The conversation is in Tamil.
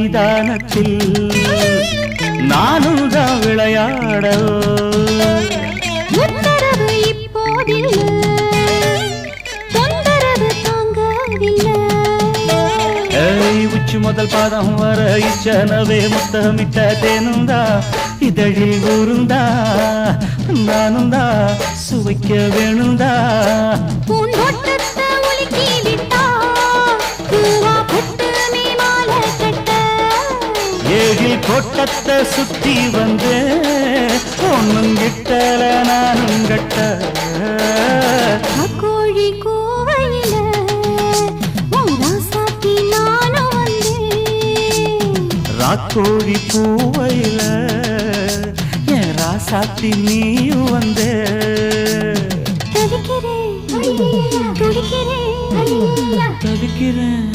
மைதானத்தில் நானும் தான் விளையாட உத்தரவு இப்போதில்லை, தொந்தரவு தாங்கவில்லை. உச்சி முதல் பாதம் வர இச்சனவே முத்தமிட்ட தேனுந்தா இதழில் ஊருந்தா நானுந்தா சுவைக்க வேணுந்தா பூந்தோட்டத்தை உலுக்கி விட்டா பூவா பட்டு நீ மாலை கட்ட ஏழில் கோட்டத்தை சுத்தி வந்து ஒன்னும் கிட்டல நானும் கட்ட கோழி கூவையில ராசாத்தி நானும் வந்தேன். ராக்கோழி பூவையில என் ராசாத்தி நீயும் வந்தே தவிக்கிறேன் துடிக்கிறேன் தவிக்கிறேன்